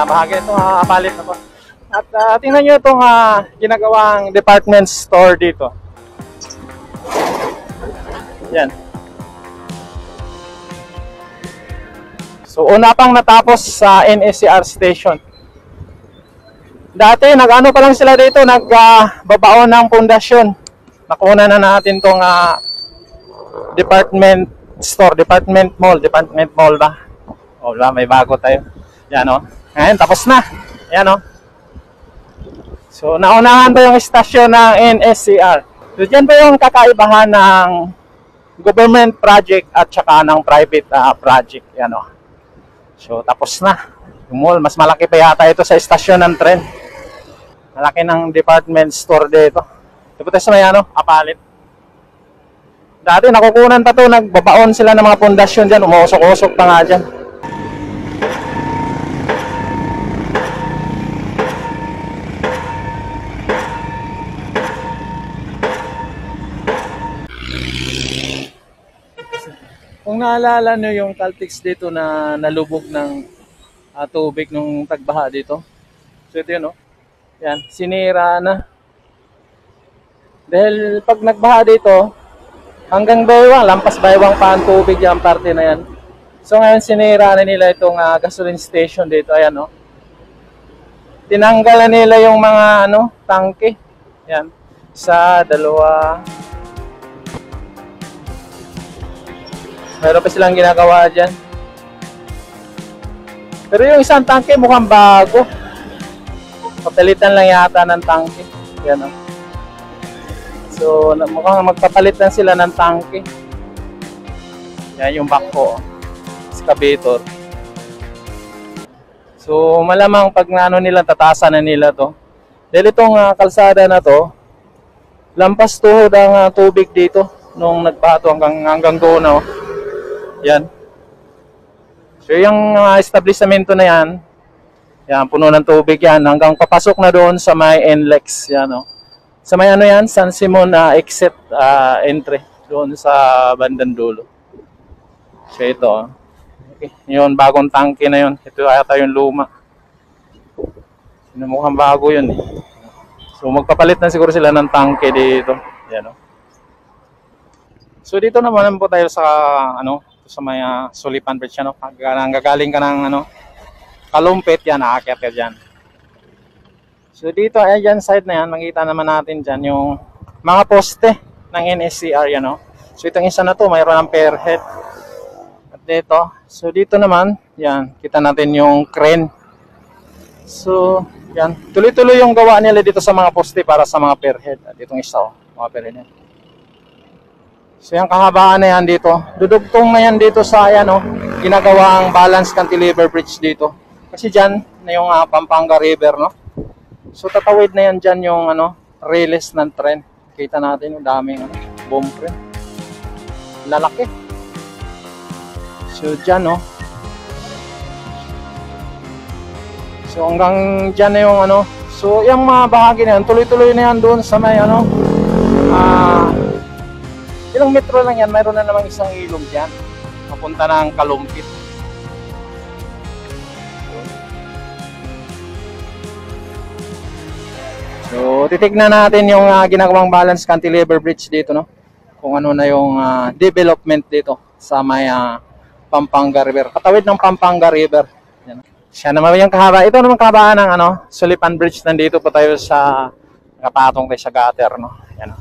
bahagi itong apalit na po. At tingnan nyo itong ginagawang department store dito. Yan. So una pang natapos sa NSCR station. Dati nag-ano pa lang sila dito, nagbabaon ng pundasyon. Nakuha na natin tong department store, department mall ba? O wala, may bago tayo. Yan o. Ngayon, tapos na. Yan o. So, naunahan pa yung istasyon ng NSCR. So, dyan pa yung kakaibahan ng government project at saka ng private project. Yan o. So, tapos na. Yung mall, mas malaki pa yata ito sa istasyon ng tren. Malaki ng department store dito. Ito tayo sa may apalit. Dati nakukunan pa to, nagbabaon sila ng mga pundasyon dyan. Umuusok-usok pa nga dyan. Kung naalala nyo yung Caltex dito na nalubog ng tubig nung tagbaha dito. So ito yun, no? Yan, sinira na. Dahil pag nagbaha dito, hanggang baywang, lampas baywang pa ang tubig yung parte na yan. So ngayon sinira na nila itong gasoline station dito. Ayan, no? Tinanggal na nila yung mga tangke. Yan. Isa, dalawa. Meron pa silang ginagawa dyan. Pero yung isang tangke mukhang bago. Papalitan lang yata ng tangke. Yan o. So mukhang magpapalit lang sila ng tangke. Yan yung backhoe. Excavator. So malamang pag nila, tatasan na nila to. Dahil itong kalsada na to, lampas tuhod ang tubig dito nung nagbato hanggang doon, no? Yan. So yung establishmento na yan, yan, puno ng tubig yan hanggang papasok na doon sa may NLEX, yan, no? Sa may yan, San Simon exit entry doon sa bandang dulo. So ito, okay. Yun, bagong tangke na yun. Ito ata yung luma. Mukhang bago yun eh. So magpapalit na siguro sila ng tangke dito. Yan, no? So dito naman po tayo sa sa may Sulipan Bridge, gagaling ka ng Kalumpit, yan, aakyat ka dyan. So dito, ayan side na yan, makita naman natin dyan yung mga poste ng NSCR, yan, no? So itong isa na to, mayroon ng pier head. At dito, so dito naman, yan, kita natin yung crane. So, yan, tuloy-tuloy yung gawa nila dito sa mga poste para sa mga pier head. At itong isa, mga pier head. So yung kahabaan na yan dito, dudugtong na yan dito sa ginagawa ang balance cantilever bridge dito. Kasi dyan na yung Pampanga River, no? So tatawid na yan dyan yung railes ng tren. Kita natin yung daming boom crane. Lalaki. So dyan, no? So hanggang dyan na yung so yung mga bahagi na yan, tuloy-tuloy na yan doon sa may ilang metro lang yan, mayroon na namang isang ilog dyan. Papunta ng Kalumpit. So, titignan natin yung ginagawang balance cantilever bridge dito, no? Kung ano na yung development dito sa may Pampanga River. Katawid ng Pampanga River. Yan. Siya naman yung kahaba. Ito naman kahabaan ng Sulipan Bridge. Nandito po tayo sa kapatong tayo sa gutter, no? Yan.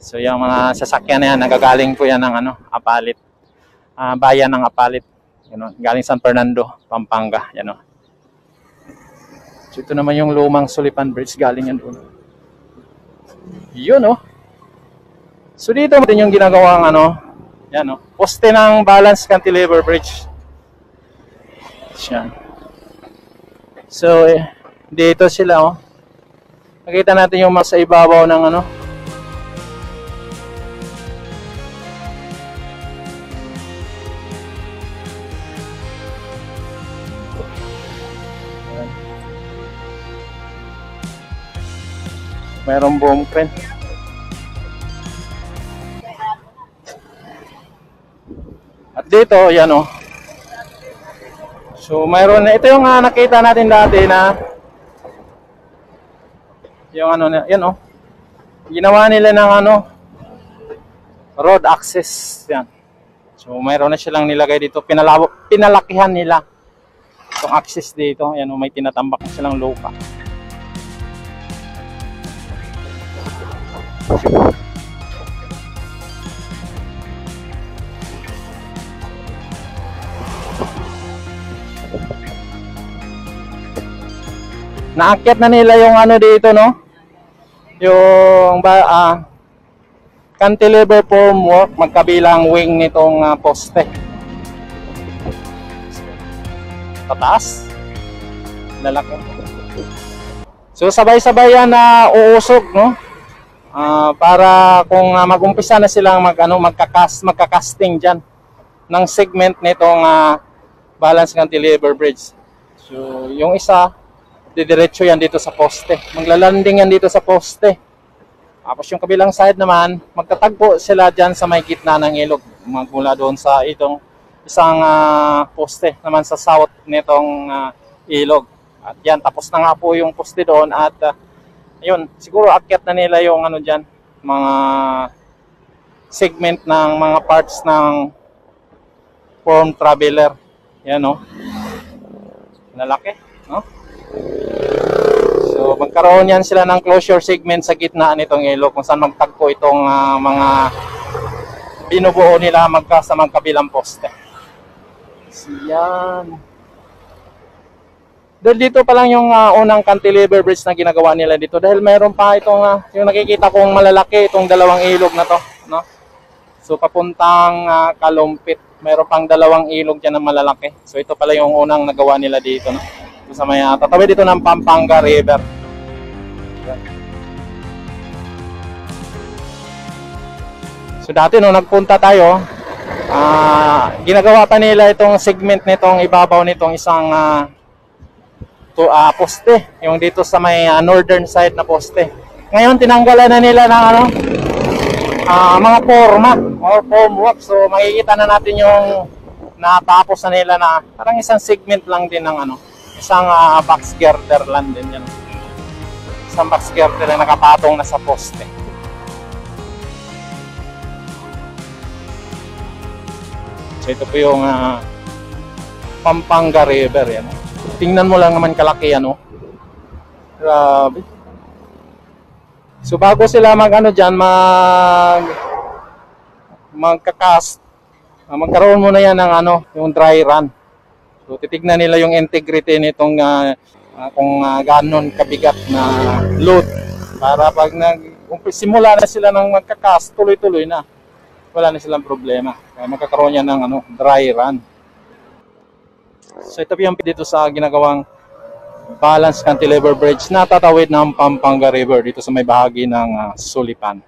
So yung mga sasakyan na yan, nagagaling po yan ng Apalit. Bayan ng Apalit. Galing San Fernando, Pampanga. Yan, no? So ito naman yung lumang Sulipan Bridge, galing yan doon. Yun, no? So dito natin yung ginagawang yan, no? Poste ng balance cantilever bridge. Yan. So dito sila, oh. Nakita natin yung sa ibabaw ng mayroong boom crane. At dito, yan, oh. So mayroon na ito yung nakita natin dati na yung ano na, yan oh. Ginawa nila ng ano road access yan. So mayroon na silang nilagay dito, pinalakihan nila itong access dito. Yan oh, may tinatambak na silang lupa. Naakyat na nila yung ano dito, no? Yung cantilever formwork magkabilang wing nitong poste. Pataas. Lalaki. So sabay-sabay yan na uusog, no? Para kung mag-umpisa na silang magka-casting diyan ng segment nitong balance cantilever bridge. So yung isa didiretso yan dito sa poste. Maglalanding yan dito sa poste. Tapos yung kabilang side naman, magtatagpo sila dyan sa may gitna ng ilog. Magmula doon sa itong isang poste naman sa south nitong ilog. At yan, tapos na nga po yung poste doon. At yun, siguro akyat na nila yung ano dyan, mga segment ng mga parts ng form traveler. Yan o. Lalaki, no? So magkaroon yan sila ng closure segment sa gitna nitong ilog kung saan magtagpo itong mga binubuo nila sa magkabilang poste. So yan. Dahil dito pa lang yung unang cantilever bridge na ginagawa nila dito. Dahil mayroon pa itong yung nakikita kong malalaki itong dalawang ilog na to, no? So papuntang Kalumpit, mayroon pang dalawang ilog dyan na malalaki. So ito pala yung unang nagawa nila dito, no? Sa may tatawid dito ng Pampanga River. So dati nung nagpunta tayo, ginagawa pa nila itong segment nitong ibabaw nitong isang poste, yung dito sa may northern side na poste. Ngayon tinanggalan na nila ng mga forma or formwork. So makikita na natin yung natapos na nila na parang isang segment lang din ng isang box girder lang din yan. Isang box girder na nakapatong na sa poste. So ito po yung Pampanga River yan. Tingnan mo lang naman kalaki yan, oh. Grabe. So bago sila magka-cast, magkaroon muna yan ng yung dry run. So titignan nila yung integrity nitong kung ganon kabigat na load para pag simula na sila ng magka-cast, tuloy-tuloy na. Wala na silang problema. Kaya magkakaroon yan ng dry run. So ito yung dito sa ginagawang balance cantilever bridge na tatawid ng Pampanga River dito sa may bahagi ng Sulipan.